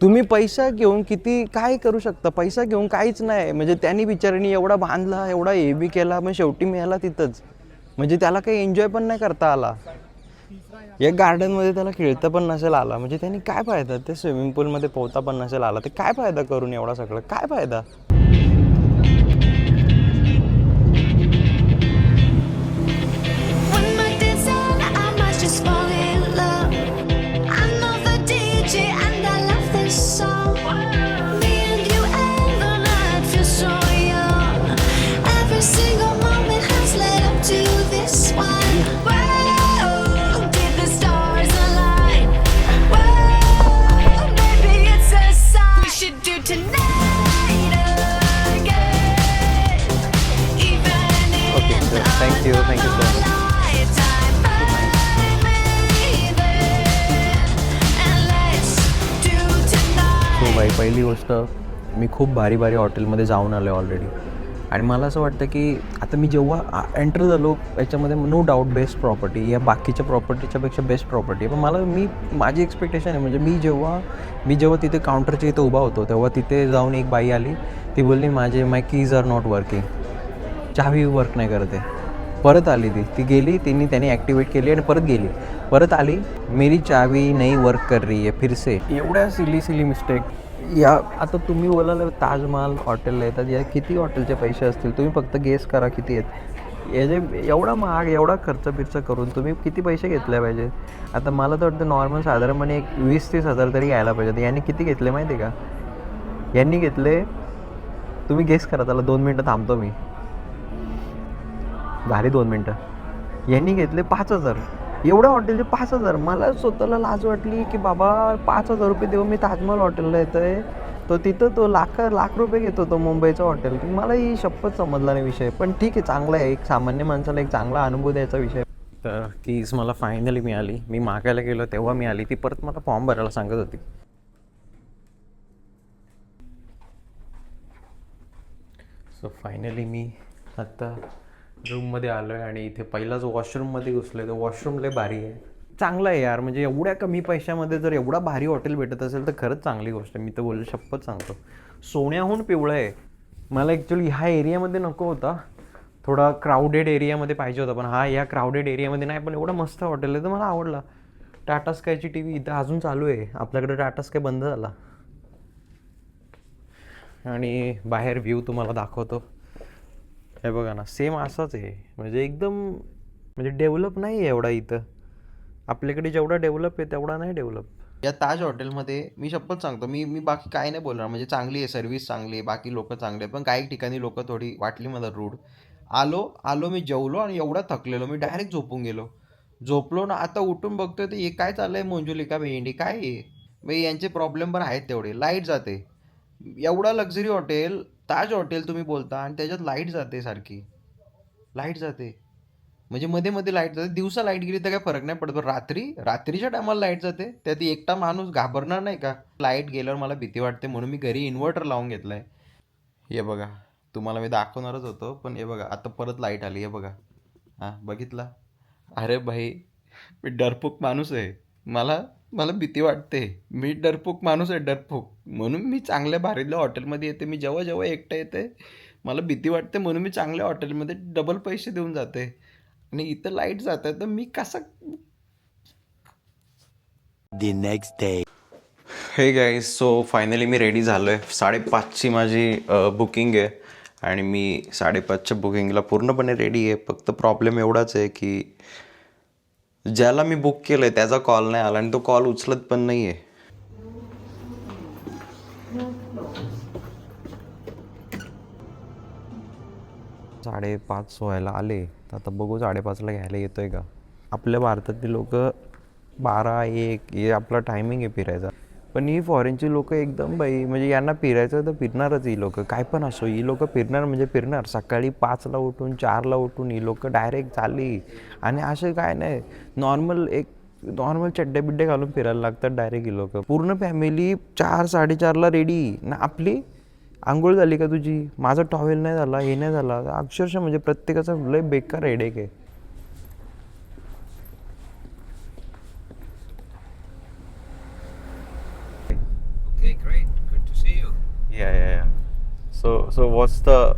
तुम्ही पैसा घेऊन किती काय करू शकता, पैसा घेऊन काहीच नाही. म्हणजे त्यांनी बिचारांनी एवढा बांधला, एवढा हे बी केला, पण शेवटी मिळाला तिथंच. म्हणजे त्याला काही एन्जॉय पण नाही करता आला. एक गार्डनमध्ये त्याला खेळता पण नसेल आला, म्हणजे त्यांनी काय फायदा. ते स्विमिंग पूलमध्ये पोहता पण नसेल आला, ते काय फायदा करून एवढा सगळं, काय फायदा. Thank you so much. हो बाई, पहिली गोष्ट मी खूप भारी भारी हॉटेलमध्ये जाऊन आलो आहे ऑलरेडी. आणि मला असं वाटतं की आता मी जेव्हा एंटर झालो याच्यामध्ये, नो डाऊट बेस्ट प्रॉपर्टी या बाकीच्या प्रॉपर्टीच्यापेक्षा बेस्ट प्रॉपर्टी आहे. पण माझी एक्सपेक्टेशन आहे, म्हणजे मी जेव्हा तिथे काउंटरच्या इथे उभा होतो तेव्हा तिथे जाऊन एक बाई आली. ती बोलली माय कीज आर नॉट वर्किंग, चावी वर्क नाही करत आहे. परत आली ती गेली, त्याने ॲक्टिवेट केली आणि परत गेली. परत आली, मेरी चावी नहीं वर्क कर रही है फिर से. एवढ्या सिली मिस्टेक. या आता तुम्ही बोलाल ताजमहल हॉटेलला येतात, या किती हॉटेलचे पैसे असतील तुम्ही फक्त गेस करा किती आहेत. एवढा महाग, एवढा खर्च करून तुम्ही किती पैसे घेतले पाहिजे. आता मला तर वाटतं नॉर्मल साधारणपणे एक 20-30 हजार तरी घ्यायला पाहिजे. यांनी किती घेतले माहिती आहे का? यांनी घेतले, तुम्ही गेस करा. त्याला 2 मिनटं थांबतो मी, भारी 2 मिनटं. यांनी घेतले 5,000. एवढ्या हॉटेलचे 5,000. मला स्वतःला लाज वाटली की बाबा 5,000 रुपये देऊन मी ताजमहल हॉटेलला येतो आहे, तो तिथं तो लाख रुपये घेतो तो मुंबईचा हॉटेल. मला ही शपथ समजला नाही विषय. पण ठीक आहे, चांगला आहे, एक सामान्य माणसाला एक चांगला अनुभव द्यायचा विषय. तर कीज मला फायनली मिळाली. मी मागायला गेलो तेव्हा मिळाली. ती परत मला फॉर्म भरायला सांगत होती. सो फायनली मी आत्ता रूममध्ये आलो आहे आणि इथे पहिलाच वॉशरूममध्ये घुसलो आहे. तर वॉशरूम लय भारी आहे, चांगलं आहे यार. म्हणजे एवढ्या कमी पैशामध्ये जर एवढा भारी हॉटेल भेटत असेल तर खरंच चांगली गोष्ट आहे. मी तर बोलू शपथ सांगतो, सोन्याहून पिवळं आहे. मला ॲक्च्युली ह्या एरियामध्ये नको होता, थोडा क्राऊडेड एरियामध्ये पाहिजे होता. पण या क्राऊडेड एरियामध्ये नाही, पण एवढं मस्त हॉटेल आहे तर मला आवडला. टाटा स्कायची टी व्ही इथं अजून चालू आहे. आपल्याकडे टाटा स्काय बंद झाला. आणि बाहेर व्ह्यू तुम्हाला दाखवतो. हे बघा ना, सेम असाच आहे. म्हणजे एकदम म्हणजे डेव्हलप नाही आहे एवढा इथं. आपल्याकडे जेवढा डेव्हलप आहे तेवढा नाही डेव्हलप. या ताज हॉटेलमध्ये मी शपथ सांगतो, मी बाकी काय नाही बोलणार. म्हणजे चांगली आहे, सर्व्हिस चांगली आहे, बाकी लोक चांगले आहे. पण काही ठिकाणी लोक थोडी वाटली मला रूढ. आलो मी, जेवलो आणि एवढा थकलेलो मी डायरेक्ट झोपून गेलो. झोपलो ना, आता उठून बघतोय तर हे काय चाललंय, मंजुलिका भेंडी काय आहे भाई. यांचे प्रॉब्लेम पण आहेत तेवढे. लाईट जाते. एवढा लक्झरी हॉटेल, ताज हॉटेल तुम्ही बोलता, आणि त्याच्यात लाईट जाते, सारखी लाईट जाते. म्हणजे मध्ये मध्ये लाईट जाते. दिवसा लाईट गेली तर काय फरक नाही पडतो. रात्रीच्या टायमाला लाईट जाते, त्यात एकटा माणूस घाबरणार नाही का? लाईट गेल्यावर मला भीती वाटते, म्हणून मी घरी इन्व्हर्टर लावून घेतलाय. हे बघा, तुम्हाला मी दाखवणारच होतो, पण हे बघा आता परत लाईट आली. हे बघा, हां बघितला. अरे भाई, मी डरपूक माणूस आहे. मला भीती वाटते. मी डरपूक माणूस आहे, डरपूक. म्हणून मी चांगल्या भारीतल्या हॉटेलमध्ये येते. मी जेव्हा एकटं येते मला भीती वाटते, म्हणून मी चांगल्या हॉटेलमध्ये डबल पैसे देऊन जाते. आणि इथं लाईट जाते तर मी कसं. The next day. हे गाईज, सो फायनली मी रेडी झालो आहे. 5:30ची माझी बुकिंग आहे आणि मी 5:30च्या बुकिंगला पूर्णपणे रेडी आहे. फक्त प्रॉब्लेम एवढाच आहे की ज्याला मी बुक केलं आहे त्याचा कॉल नाही आला आणि तो कॉल उचलत पण नाही आहे. साडेपाच व्हायला आले, तर आता बघू 5:30ला घ्यायला येतोय का. आपल्या भारतातली लोक 12-1 हे आपला टायमिंग आहे फिरायचा. पण ही फॉरेनची लोक एकदम बाई, म्हणजे यांना फिरायचं तर फिरणारच. ही लोक काय पण असो, ही लोक फिरणार म्हणजे फिरणार. सकाळी 5ला उठून 4ला उठून ही लोक डायरेक्ट चालली. आणि असं काय नाही, नॉर्मल चड्डे बिड्डे घालून फिरायला लागतात डायरेक्ट ही लोक. पूर्ण फॅमिली 4-4:30ला रेडी ना. आपली आंघोळ झाली का तुझी? माझा टॉवेल नाही झाला, हे नाही झाला. अक्षरशः म्हणजे प्रत्येकाचा लय बेकार हेडेक आहे. So what's the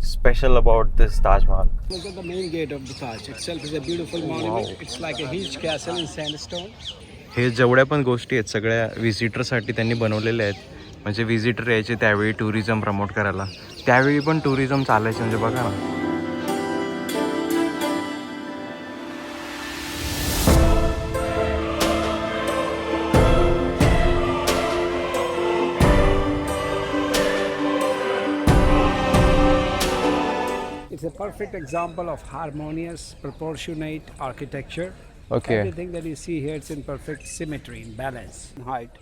special about this Taj Mahal? Look at the main gate of the Taj itself is a beautiful monument. It's like a huge castle in sandstone. हे जेवढ्या पण गोष्टी आहेत सगळ्या व्हिजिटरसाठी त्यांनी बनवलेल्या आहेत. म्हणजे व्हिजिटर यायचे त्यावेळी टुरिझम प्रमोट करायला. त्यावेळी पण टुरिझम चालायचं म्हणजे बघा ना. It's a perfect example of harmonious, proportionate architecture. Okay. Everything that you see here, it's in perfect symmetry, in balance, in height.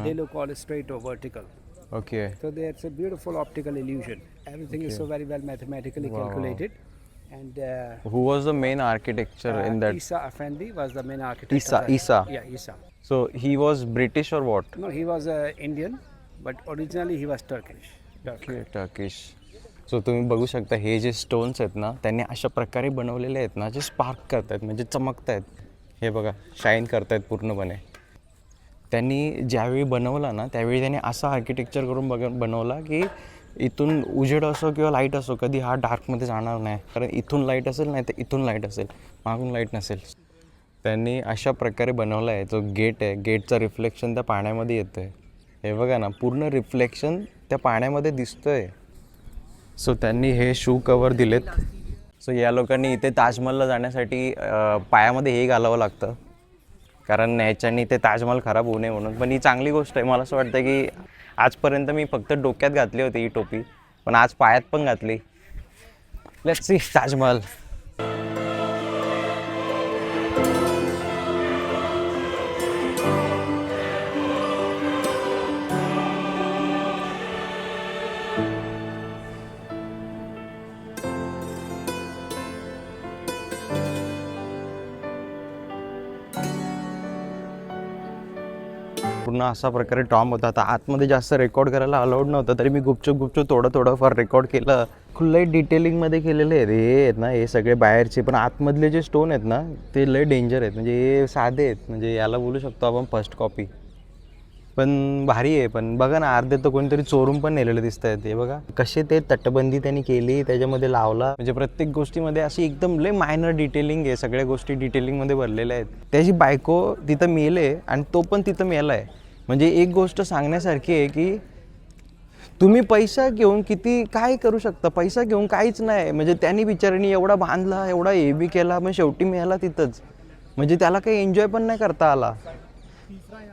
They look all straight or vertical. Okay. So it's a beautiful optical illusion. Everything is so very well mathematically calculated. And Who was the main architecture in that? Isa Effendi was the main architect. Isa. of that. Isa. Yeah, Isa. So he was British or what? No, he was Indian, but originally he was Turkish. Turkish. So तुम्ही बघू शकता हे जे stones आहेत ना त्यांनी अशा प्रकारे बनवलेले आहेत ना जे स्पार्क करत आहेत म्हणजे चमकत आहेत. हे बघा शाईन करत आहेत पूर्णपणे. त्यांनी ज्यावेळी बनवला ना त्यावेळी त्यांनी असा आर्किटेक्चर करून बनवला की इथून उजेड असो किंवा लाईट असो कधी हा डार्कमध्ये जाणार नाही. कारण इथून लाईट असेल नाही तर इथून लाईट असेल, मागून लाईट नसेल. त्यांनी अशा प्रकारे बनवला आहे. जो गेट आहे गेटचं रिफ्लेक्शन त्या पाण्यामध्ये येतं आहे. हे बघा ना पूर्ण रिफ्लेक्शन त्या पाण्यामध्ये दिसतं आहे. सो त्यांनी हे शू कवर दिलेत. सो या लोकांनी इथे ताजमहलला जाण्यासाठी पायामध्ये हे घालावं लागतं कारण ह्याच्यानी ते ताजमहल खराब होऊ नये म्हणून. पण ही चांगली गोष्ट आहे. मला असं वाटतं की आजपर्यंत मी फक्त डोक्यात घातली होती ही टोपी, पण आज पायात पण घातली. Let's see Taj Mahal. पूर्ण असा प्रकारे टॉम होता. आता आतमध्ये जास्त रेकॉर्ड करायला अलाउड नव्हतं तरी मी गुपचूप थोडं फार रेकॉर्ड केलं. लय डिटेलिंगमध्ये केलेले आहेत हे आहेत ना हे सगळे बाहेरचे. पण आतमधले जे स्टोन आहेत ना ते लय डेंजर आहेत. म्हणजे हे साधे आहेत म्हणजे याला बोलू शकतो आपण फर्स्ट कॉपी. पण भारी आहे. पण बघा ना अर्धे तर कोणीतरी चोरून पण नेलेले दिसत आहेत. हे बघा कसे ते तटबंदी त्यांनी केली त्याच्यामध्ये लावला. म्हणजे प्रत्येक गोष्टीमध्ये अशी एकदम लय मायनर डिटेलिंग आहे. सगळ्या गोष्टी डिटेलिंगमध्ये भरलेल्या आहेत. त्याची बायको तिथं मेले आणि तो पण तिथं मेला आहे. म्हणजे एक गोष्ट सांगण्यासारखी आहे की तुम्ही पैसा घेऊन किती काय करू शकता. पैसा घेऊन काहीच नाही. म्हणजे त्यांनी बिचारांनी एवढा बांधला एवढा हेवी केला मग शेवटी मिळाला तिथंच. म्हणजे त्याला काही एन्जॉय पण नाही करता आला.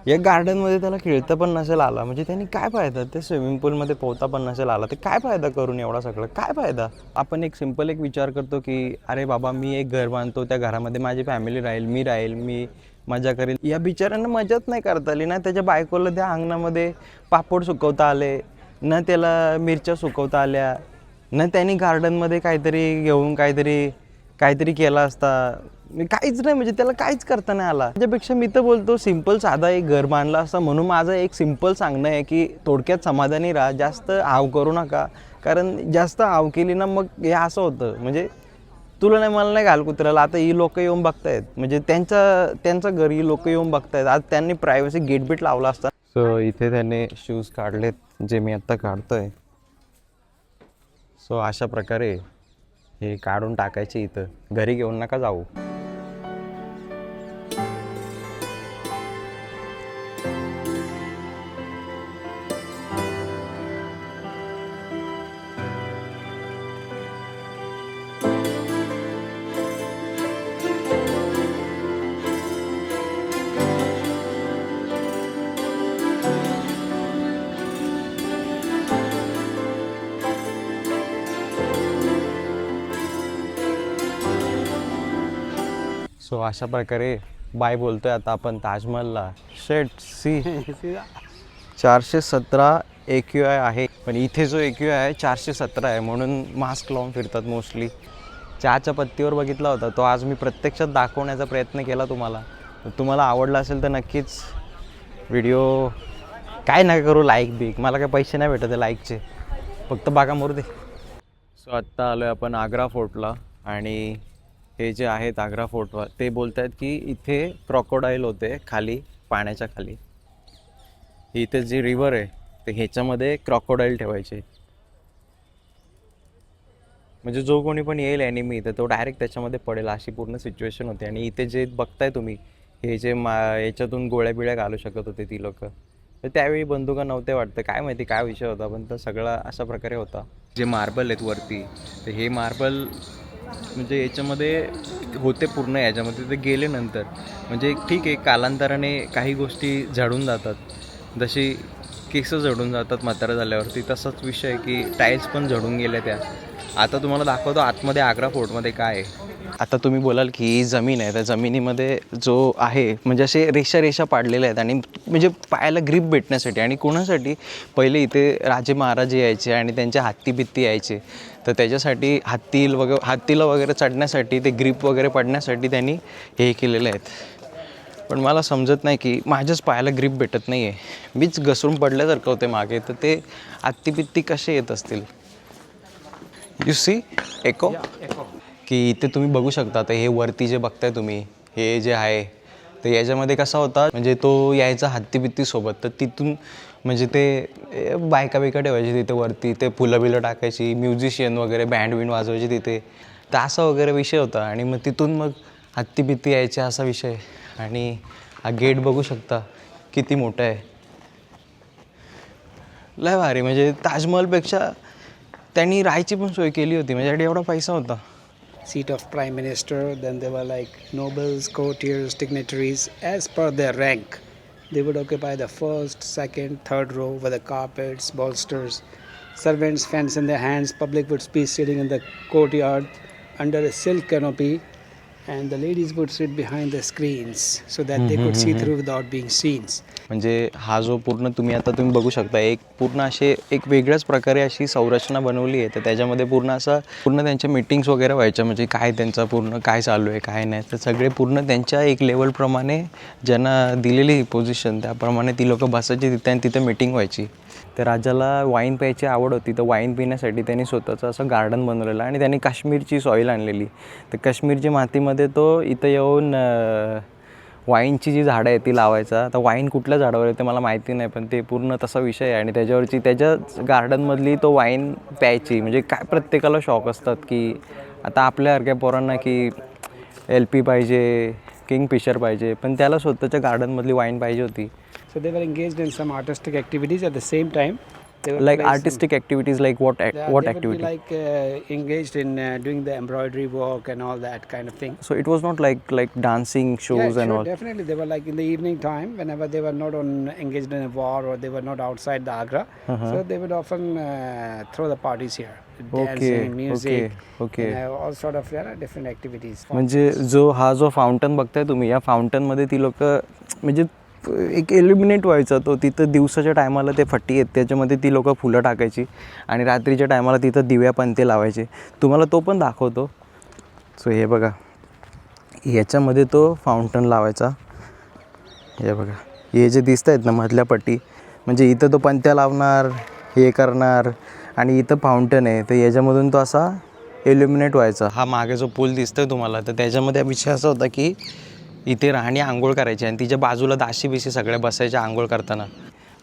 या गार्डनमध्ये त्याला खेळता पण नसेल आला. म्हणजे त्यांनी काय फायदा. ते स्विमिंग पूलमध्ये पोहता पण नसेल आला. ते काय फायदा करून एवढा सगळं काय फायदा. आपण एक सिम्पल एक विचार करतो की अरे बाबा मी एक घर बांधतो त्या घरामध्ये माझी फॅमिली राहील मी मजा करेल. या बिचाऱ्यांना मजाच नाही करता आली ना. त्याच्या बायकोला त्या अंगणामध्ये पापड सुकवता आले ना, त्याला मिरच्या सुकवता आल्या ना. त्यांनी गार्डनमध्ये काहीतरी घेऊन काहीतरी केला असता. काहीच नाही म्हणजे त्याला काहीच करता नाही आला. त्याच्यापेक्षा मी तर बोलतो सिम्पल साधा एक घर बांधला असता. म्हणून माझं एक सिम्पल सांगणं आहे की थोडक्यात समाधानी राहा. जास्त आव करू नका. कारण जास्त आव केली ना मग हे असं होतं. म्हणजे तुला नाही मला नाही घाल कुत्र्याला. आता ही लोक येऊन बघतायत म्हणजे त्यांचं घर ही लोक येऊन बघतायत. आज त्यांनी प्रायव्हसी गेट लावला असता. सो इथे त्यांनी शूज काढलेत जे मी आत्ता काढतोय. सो अशा प्रकारे हे काढून टाकायचे. इथं घरी घेऊन नका जाऊ. सो अशा प्रकारे बाय बोलतोय आता आपण ताजमहलला. शेट सी 417 AQI आहे. पण इथे जो AQI आहे 417 आहे. म्हणून मास्क लावून फिरतात मोस्टली. चहाच्या पत्तीवर बघितला होता तो आज मी प्रत्यक्षात दाखवण्याचा प्रयत्न केला तुम्हाला. तुम्हाला आवडला असेल तर नक्कीच व्हिडिओ काय नका करू लाईक बिक. मला काय पैसे नाही भेटत आहे लाईकचे. फक्त बागा मोरू दे. सो आत्ता आलो आहे आपण आग्रा फोर्टला. आणि हे जे आहेत आग्रा फोर्टवर ते बोलत आहेत की इथे क्रॉकोडाईल होते खाली पाण्याच्या खाली. इथे जी रिव्हर आहे ते ह्याच्यामध्ये क्रॉकोडाईल ठेवायचे. म्हणजे जो कोणी पण येईल ॲनिमी तर तो डायरेक्ट त्याच्यामध्ये पडेल अशी पूर्ण सिच्युएशन होती. आणि इथे जे बघताय तुम्ही हे जे याच्यातून गोळ्या बिळ्या घालू शकत होते ती लोक, तर त्यावेळी बंदुका नव्हते वाटतं, काय माहिती काय विषय होता, पण तो सगळा अशा प्रकारे होता. जे मार्बल आहेत वरती, तर हे मार्बल म्हणजे याच्यामध्ये होते पूर्ण, याच्यामध्ये ते गेले नंतर म्हणजे ठीक आहे कालांतराने काही गोष्टी झडून जातात, जशी केस झडून जातात म्हातारा झाल्यावरती, तसाच विषय आहे की टाईल्स पण झडून गेल्या त्या. आता तुम्हाला दाखवतो आतमध्ये आग्रा फोर्टमध्ये काय आहे. आता तुम्ही बोलाल की ही जमीन आहे, त्या जमिनीमध्ये जो आहे म्हणजे असे रेषा रेषा पाडलेल्या आहेत आणि म्हणजे पायाला ग्रीप भेटण्यासाठी. आणि कोणासाठी, पहिले इथे राजे महाराजे यायचे आणि त्यांच्या हत्ती बित्ती यायचे, तर त्याच्यासाठी हत्तीला वगैरे चढण्यासाठी ते ग्रीप वगैरे पडण्यासाठी त्यांनी हे केलेले आहेत. पण मला समजत नाही की माझ्याच पायाला ग्रीप भेटत नाही आहे, मीच घसरून पडल्यासारखं होते मागे, तर ते हत्ती बित्ती कसे येत असतील. यू सी एको की इथे तुम्ही बघू शकता. तर हे वरती जे बघताय तुम्ही हे जे आहे, तर याच्यामध्ये कसा होता म्हणजे तो यायचा हत्तीबित्तीसोबत, तर तिथून म्हणजे ते बायका बिका ठेवायची तिथे वरती, ते फुलं बिलं टाकायची, म्युझिशियन वगैरे बँड बिंड वाजवायची तिथे, तर असा वगैरे विषय होता. आणि मग तिथून मग हत्तीबित्ती यायचे असा विषय. आणि हा गेट बघू शकता किती मोठा आहे, लय भारी. म्हणजे ताजमहलपेक्षा त्यांनी राहायची पण सोय केली होती, म्हणजे एवढा पैसा होता. Seat of prime minister. Then there were like nobles, courtiers, dignitaries as per their rank. They would occupy the first, second, third row with the carpets, bolsters, servants, fans in their hands. Public would be sitting in the courtyard under a silk canopy, and the ladies would sit behind the screens so that they could see through without being seen. म्हणजे हा जो पूर्ण तुम्ही बघू शकता, एक पूर्ण असे एक वेगळ्याच प्रकारे अशी संरचना बनवली आहे. तर त्याच्यामध्ये पूर्ण त्यांच्या मीटिंग्स वगैरे व्हायच्या, म्हणजे काय त्यांचा पूर्ण काय चालू आहे काय नाही, तर सगळे पूर्ण त्यांच्या एक लेवलप्रमाणे ज्यांना दिलेली पोझिशन त्याप्रमाणे ती लोकं बसायची तिथे आणि तिथे मीटिंग व्हायची. तर राजाला वाईन प्यायची आवड होती, तर वाईन पिण्यासाठी त्यांनी स्वतःचं असं गार्डन बनवलेलं आणि त्यांनी काश्मीरची सॉईल आणलेली. तर काश्मीरची मातीमध्ये तो इथं येऊन वाईनची जी झाडं आहे ती लावायचा. तर वाईन कुठल्या झाडावर येते मला माहिती नाही, पण ते पूर्ण तसा विषय आहे. आणि त्याच्यावरची त्याच्या गार्डनमधली तो वाईन प्यायची. म्हणजे काय प्रत्येकाला शौक असतात की आता आपल्यासारख्या पोरांना की LP पाहिजे, किंगफिशर पाहिजे, पण त्याला स्वतःच्या गार्डनमधली वाईन पाहिजे होती. So they were engaged in some artistic activities at the same time. They were Like playing artistic activities, like what Yeah, what they activity? would be like engaged in doing the embroidery work and all that kind of thing. So it was not like dancing shows Yeah, and sure, all. definitely. They were like in the evening time, whenever they were not engaged in a war or they were not outside the Agra. So they would often throw the parties here, dancing, music, okay. all sort of different activities. म्हणजे जो fountain बघताय तुम्ही, या फाउंटनमध्ये ती लोक म्हणजे एक aluminate व्हायचा तो तिथं. दिवसाच्या टायमाला ते फट्टी आहेत त्याच्यामध्ये ती लोकं फुलं टाकायची आणि रात्रीच्या टायमाला तिथं दिव्या पंते लावायचे. तुम्हाला तो पण दाखवतो. सो हे बघा, याच्यामध्ये तो फाउंटन लावायचा. हे बघा, हे जे दिसत आहेत ना मधल्या पट्टी, म्हणजे इथं तो पंत्या लावणार, हे करणार, आणि इथं फाउंटन आहे, तर याच्यामधून तो असा एल्युमिनेट व्हायचा. हा मागे जो पूल दिसतोय तुम्हाला, तर त्याच्यामध्ये विषय असा होता की इथे राहणी आंघोळ करायची आणि तिच्या बाजूला दाशी बिशी सगळ्या बसायच्या आंघोळ करताना.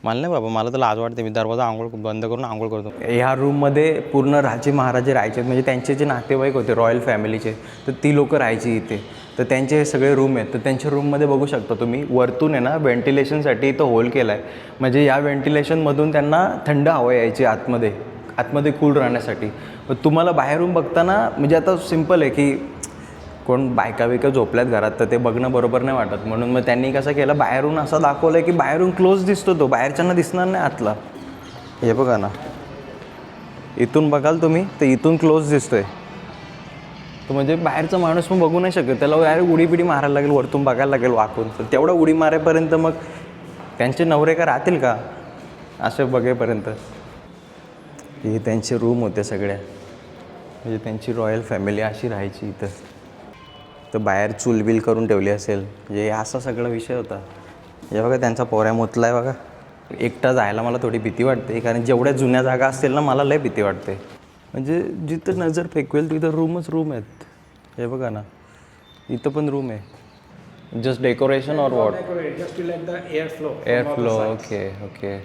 मला नाही बाबा, मला तर लाज वाटते, मी दरवाजा बंद करून आंघोळ करतो. ह्या रूममध्ये पूर्ण राजे महाराजे राहायचे, म्हणजे त्यांचे जे नातेवाईक होते रॉयल फॅमिलीचे, तर ती लोकं राहायची इथे. तर त्यांचे हे सगळे रूम आहेत. तर त्यांच्या रूममध्ये बघू शकता तुम्ही वरतून आहे ना व्हेंटिलेशनसाठी इथं होल केला आहे. म्हणजे या व्हेंटिलेशनमधून त्यांना थंड हवा यायची आतमध्ये कूल राहण्यासाठी. पण तुम्हाला बाहेरून बघताना म्हणजे आता सिम्पल आहे की कोण बायका बिका झोपल्यात घरात, तर ते बघणं बरोबर नाही वाटत, म्हणून मग त्यांनी कसं केलं, बाहेरून असं दाखवलं आहे की बाहेरून क्लोज दिसतो तो, बाहेरच्यांना दिसणार नाही आतला. हे बघा ना, इथून बघाल तुम्ही तर इथून क्लोज दिसतोय. तर म्हणजे बाहेरचा माणूस पण बघू नाही शकत, त्याला डायरेक्ट उडी बिडी मारायला लागेल, वरतून बघायला लागेल वाकून. तर तेवढा उडी मारेपर्यंत मग त्यांचे नवरे का राहतील का असे बघेपर्यंत. हे त्यांचे रूम होते सगळ्या, म्हणजे त्यांची रॉयल फॅमिली अशी राहायची इथं. तर बाहेर चूलबिल करून ठेवली असेल, म्हणजे असा सगळा विषय होता. हे बघा त्यांचा पोऱ्या मुतला आहे बघा. एकटा जायला मला थोडी भीती वाटते, कारण जेवढ्या जुन्या जागा असतील ना मला लय भीती वाटते. म्हणजे जिथं नजर फेकवेल तिथं रूम आहेत. हे बघा ना, इथं पण रूम आहे. जस्ट डेकोरेशन और what? Just to let the air flow. Air flow. Okay.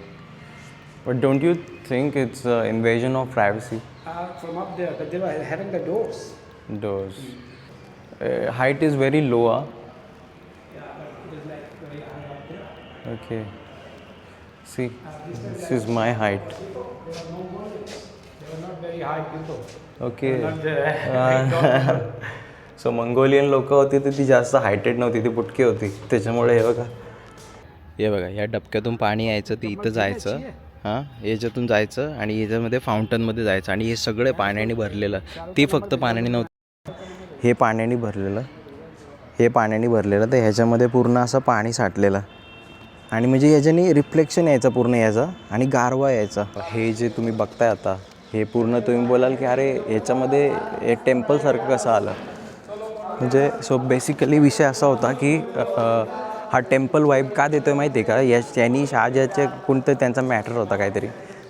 But don't you think it's invasion of privacy? From up there, but they were having the doors. Doors. Height is very low. Yeah, but it is like very high up there. Okay. See, this is my height. They were Mongolians. They were not very high people. Okay. Not so Mongolian लोक होती तर ती जास्त हायटेड नव्हती, ती बुटकी होती, त्याच्यामुळे हे बघा या डबक्यातून पाणी यायचं, ती इथं जायचं, हां याच्यातून जायचं आणि याच्यामध्ये फाउंटनमध्ये जायचं आणि हे सगळं पाण्याने भरलेलं. ती फक्त पाण्याने नव्हतं, हे पाण्याने भरलेलं, तर ह्याच्यामध्ये पूर्ण असं पाणी साठलेलं आणि म्हणजे याच्याने रिफ्लेक्शन यायचं पूर्ण याचं आणि गारवा यायचा. हे जे तुम्ही बघताय आता, हे पूर्ण तुम्ही बोलाल की अरे ह्याच्यामध्ये हे टेम्पलसारखं कसं आलं. म्हणजे सो बेसिकली विषय असा होता की हा टेम्पल वाईब का देतो आहे माहिती आहे का, त्यांनी शहाजहाचे कोणतं त्यांचा मॅटर होता काहीतरी,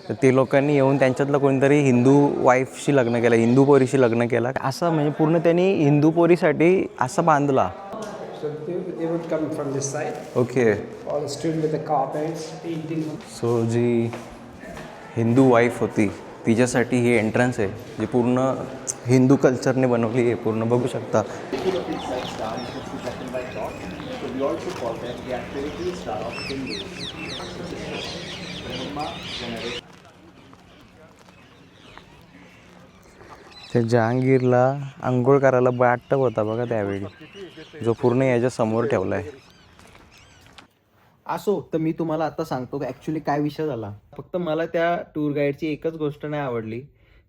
तर ते लोकांनी येऊन त्यांच्यातलं कोणीतरी हिंदू वाईफशी लग्न केलं, हिंदू पोरीशी लग्न केलं, असं म्हणजे पूर्ण त्यांनी हिंदू पोरीसाठी असं बांधला. So they would come from this side. Okay. All strewn with the carpets, painting. So जी हिंदू वाईफ होती तिच्यासाठी ही एंट्रन्स आहे, जी पूर्ण हिंदू कल्चरने बनवली आहे, पूर्ण बघू शकता. त्या जहांगीरला आंघोळ करायला बाटप होता बघा त्यावेळी, जो पूर्ण याच्या समोर ठेवला आहे. असो, तर मी तुम्हाला आता सांगतो ॲक्च्युली काय विषय झाला. फक्त मला त्या टूर गाईडची एकच गोष्ट नाही आवडली.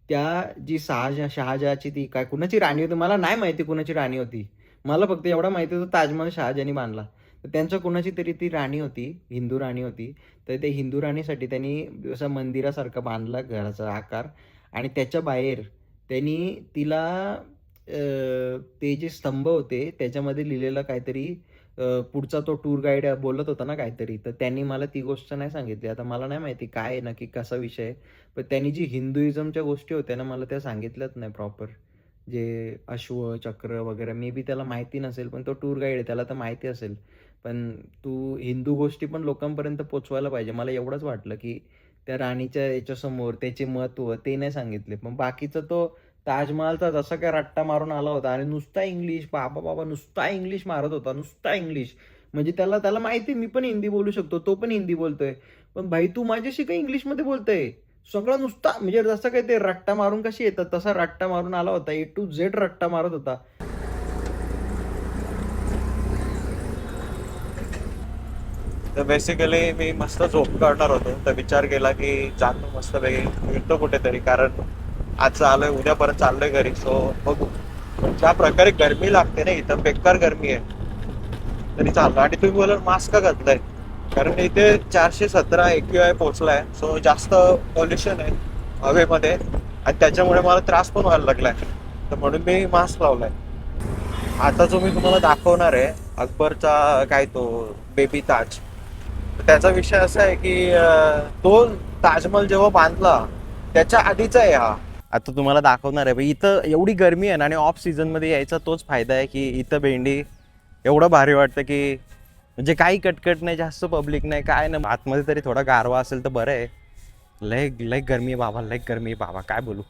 त्या जी शहाजहाची ती काय कुणाची राणी होती मला नाही माहिती, कुणाची राणी होती. मला फक्त एवढा माहिती होतं ताजमहल शहाजहानी बांधला. तर त्यांच्या कुणाची तरी ती राणी होती, हिंदू राणी होती. तर ते हिंदू राणीसाठी त्यांनी असं मंदिरासारखं बांधला घराचा आकार आणि त्याच्या बाहेर त्यांनी तिला ते जे स्तंभ होते त्याच्यामध्ये लिहिलेलं काहीतरी पुढचा तो टूर गाईड बोलत होता ना काहीतरी, तर त्यांनी मला ती गोष्ट नाही सांगितली. आता मला नाही माहिती काय आहे नक्की कसा विषय आहे, पण त्यांनी जी हिंदुइझमच्या गोष्टी होत्या ना मला त्या सांगितल्याच नाही प्रॉपर. जे अश्व चक्र वगैरे मे बी त्याला माहिती नसेल, पण तो टूर गाईड आहे त्याला तर माहिती असेल. पण तू हिंदू गोष्टी पण लोकांपर्यंत पोचवायला पाहिजे. मला एवढंच वाटलं की त्या राणीच्या याच्यासमोर त्याचे महत्त्व ते नाही सांगितले. पण बाकीचं तो ताजमहालचा जसा काय रट्टा मारून आला होता आणि नुसता इंग्लिश, बाबा नुसता इंग्लिश मारत होता, नुसता इंग्लिश. म्हणजे त्याला माहिती मी पण हिंदी बोलू शकतो, तो पण हिंदी बोलतोय, पण भाई तू माझ्याशी काही इंग्लिशमध्ये बोलतोय. सगळं नुसता म्हणजे जसं काय ते रट्टा मारून कशी येतात तसा रट्टा मारून आला होता, A to Z रट्टा मारत होता. तर बेसिकली मी मस्त झोप काढणार होतो, तर विचार केला की जातो मस्त पैकी फिरतो कुठेतरी, कारण आज आलोय उद्यापर्यंत चाललोय घरी. सो बघू. पण ज्या प्रकारे गरमी लागते ना इथं, बेकार गरमी आहे तरी चाललं. आणि तुम्ही बोला मास्क का घातलाय, कारण इथे 417 AQI पोहोचलाय. सो जास्त पॉल्युशन आहे हवेमध्ये आणि त्याच्यामुळे मला त्रास पण व्हायला लागलाय, तर म्हणून मी मास्क लावलाय. आता जो मी तुम्हाला दाखवणार आहे अकबरचा काय तो बेबी ताज, त्याचा विषय असा आहे की तो ताजमहल जेव्हा बांधला त्याच्या आधीचा आहे हा. आता तुम्हाला दाखवणार आहे. इथं एवढी गरमी आहे ना आणि ऑफ सीझनमध्ये यायचा तोच फायदा आहे की इथं भेंडी एवढं भारी वाटतं की म्हणजे काही कटकट नाही, जास्त पब्लिक नाही, काय ना. आतमध्ये तरी थोडा गारवा असेल तर बरं आहे. लय गरमी आहे बाबा, लय गरमी आहे बाबा, काय बोलू.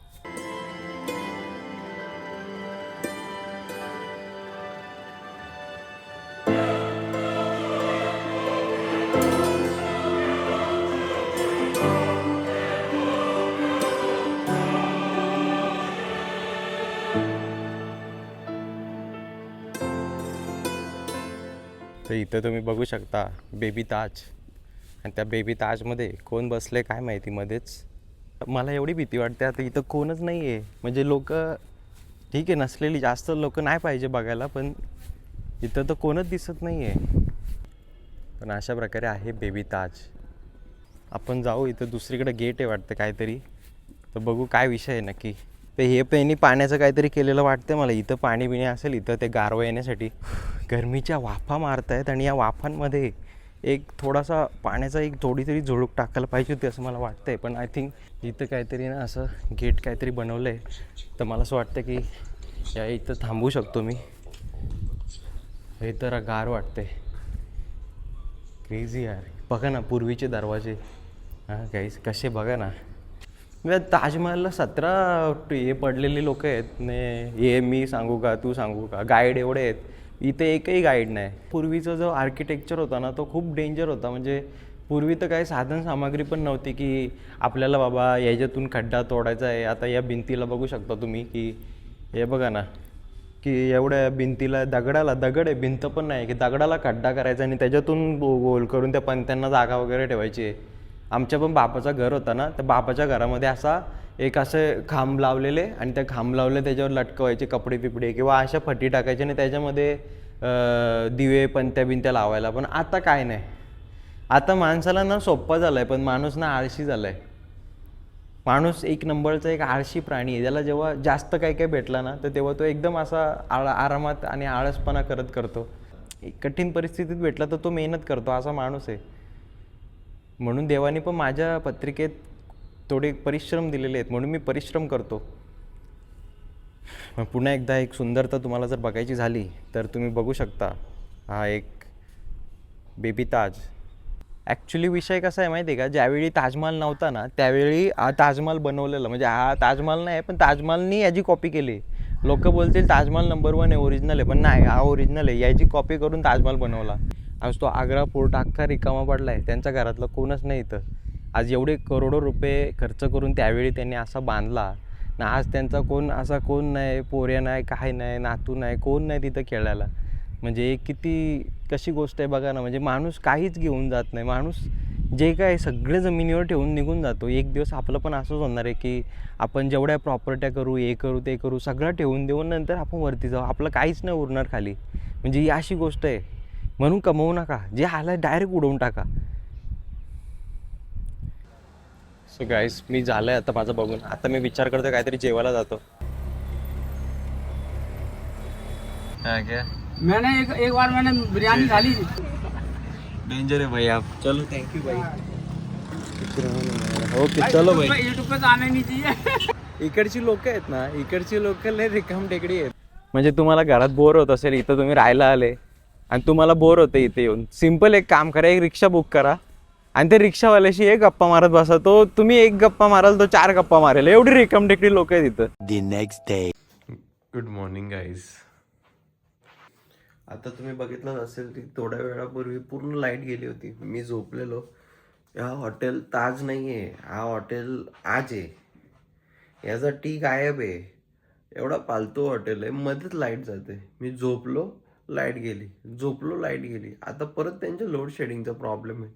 तर इथं तुम्ही बघू शकता बेबी ताज, आणि त्या बेबी ताजमध्ये कोण बसले काय माहिती मध्येच. मला एवढी भीती वाटते आता इथं कोणच नाही आहे. म्हणजे लोक ठीक आहे नसलेली जास्त लोक नाही पाहिजे बघायला, पण इथं तर कोणच दिसत नाही आहे. पण अशा प्रकारे आहे बेबी ताज. आपण जाऊ, इथं दुसरीकडे गेट आहे वाटतं काहीतरी, तर बघू काय विषय आहे नक्की. ते हे पेनी पाण्याचं काहीतरी केलेलं वाटतं मला. इथं पाणी बिणी असेल इथं ते गारवा येण्यासाठी. गरमीच्या वाफा मारत आहेत आणि या वाफांमध्ये एक थोडासा पाण्याचा एक थोडी तरी झुळूक टाकायला पाहिजे होती असं मला वाटतंय. पण आय थिंक इथं काहीतरी ना असं गेट काहीतरी बनवलं आहे, तर मला असं वाटतं की या इथं थांबू शकतो मी. हे तर गार वाटते, क्रेझी यार. बघा ना पूर्वीचे दरवाजे, हां गाईस कसे बघा ना, म्हणजे ताजमहलला 17 हे पडलेली लोक आहेत ने. हे मी सांगू का तू सांगू का, गाईड एवढे आहेत, इथे एकही गाईड नाही. पूर्वीचा जो आर्किटेक्चर होता ना तो खूप डेंजर होता. म्हणजे पूर्वी तर काही साधन सामग्री पण नव्हती की आपल्याला बाबा याच्यातून खड्डा तोडायचा आहे. आता या भिंतीला बघू शकता तुम्ही की हे बघा ना की एवढ्या भिंतीला दगड आहे, भिंत पण नाही की दगडाला खड्डा करायचा आणि त्याच्यातून गोल करून त्या पंत्यांना जागा वगैरे ठेवायची आहे. आमच्या पण बापाचा घर होता ना, त्या बापाच्या घरामध्ये असा एक असे खांब लावलेले आणि त्या खांब लावले त्याच्यावर लटकवायचे कपडे पिपडे किंवा अशा फटी टाकायचे आणि त्याच्यामध्ये दिवे पंत्या बिंत्या लावायला. पण आता काय नाही, आता माणसाला ना सोप्पा झाला आहे पण माणूस ना आळशी झाला आहे. माणूस एक नंबरचा एक आळशी प्राणी आहे. त्याला जेव्हा जास्त काही काही भेटला ना तर तेव्हा तो एकदम असा आरामात आणि आळसपणा करतो. कठीण परिस्थितीत भेटला तर तो मेहनत करतो, असा माणूस आहे. म्हणून देवाने पण माझ्या पत्रिकेत थोडे परिश्रम दिलेले आहेत, म्हणून मी परिश्रम करतो. पुन्हा एकदा एक सुंदरता तुम्हाला जर बघायची झाली तर तुम्ही बघू शकता, हा एक बेबी ताज. ॲक्च्युली विषय कसा आहे माहिती आहे का, ज्यावेळी ताजमहल नव्हता ना त्यावेळी हा ताजमहल बनवलेला. म्हणजे हा ताजमहल नाही पण ताजमहलनी याची कॉपी केली. लोक बोलतील ताजमहल नंबर 1 आहे, ओरिजिनल आहे, पण नाही, हा ओरिजिनल आहे. याची कॉपी करून ताजमहल बनवला. आज तो आग्रा फोर्ट अख्खा रिकामा पडला आहे, त्यांच्या घरातलं कोणच नाही इथं. आज एवढे करोडो रुपये खर्च करून त्यावेळी त्यांनी असा बांधला ना, आज त्यांचा कोण नाही, पोऱ्या नाही, काय नाही, नातू नाही, कोण नाही तिथं खेळायला. म्हणजे कशी गोष्ट आहे बघा ना. म्हणजे माणूस काहीच घेऊन जात नाही, माणूस जे काय सगळे जमिनीवर ठेवून निघून जातो. एक दिवस आपलं पण असंच होणार आहे की आपण जेवढ्या प्रॉपर्ट्या करू, हे करू ते करू, सगळं ठेवून देऊन नंतर आपण वरती जाऊ, आपलं काहीच नाही उरणार खाली. म्हणजे ही अशी गोष्ट आहे. म्हणून कमवू नका, जे आलं डायरेक्ट उडवून टाका. सो गाईस, मी झालंय आता माझं बघून. आता मी विचार करतो काहीतरी जेवायला जातो. मैंने एक बार मैंने बिरयानी खा ली थी. डेंजर है भाई आप. चलो थँक्यू भाई. ओके चलो भाई. यूट्यूब पे तो आने नहीं चाहिए. इकडची लोक आहेत ना, इकडची लोक लय रिकाम टेकडी आहेत. म्हणजे तुम्हाला घरात बोर होत असेल, इथं तुम्ही राहायला आले आणि तुम्हाला बोर होते इथे येऊन, सिम्पल एक काम करा, एक रिक्षा बुक करा आणि त्या रिक्षावाल्याशी एक गप्पा मारत बसा. तो तुम्ही एक गप्पा माराल, तो 4 गप्पा मारेल. एवढी रिकाम टेकडी लोक आहेत इथं. The next day. Good morning guys. आता तुम्ही बघितलं असेल की थोड्या वेळापूर्वी पूर्ण लाईट गेली होती. मी झोपलेलो. हा हॉटेल ताज नाही आहे, हा हॉटेल आज आहे. याचा टी गायब आहे. एवढा पालतू हॉटेल आहे, मध्येच लाईट जाते. मी झोपलो, लाईट गेली, झोपलो, लाईट गेली. आता परत त्यांच्या लोड शेडिंगचा प्रॉब्लेम आहे.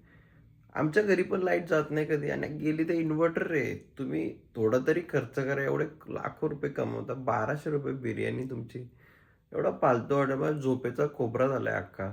आमच्या घरी पण लाईट जात नाही कधी, आणि गेली तर इन्व्हर्टर आहे. तुम्ही थोडा तरी खर्च करा. एवढे लाखो रुपये कमवता, 1200 रुपये बिर्याणी तुमची. एवढा पालतो वाटत, झोपेचा खोबरा झालाय अख्खा.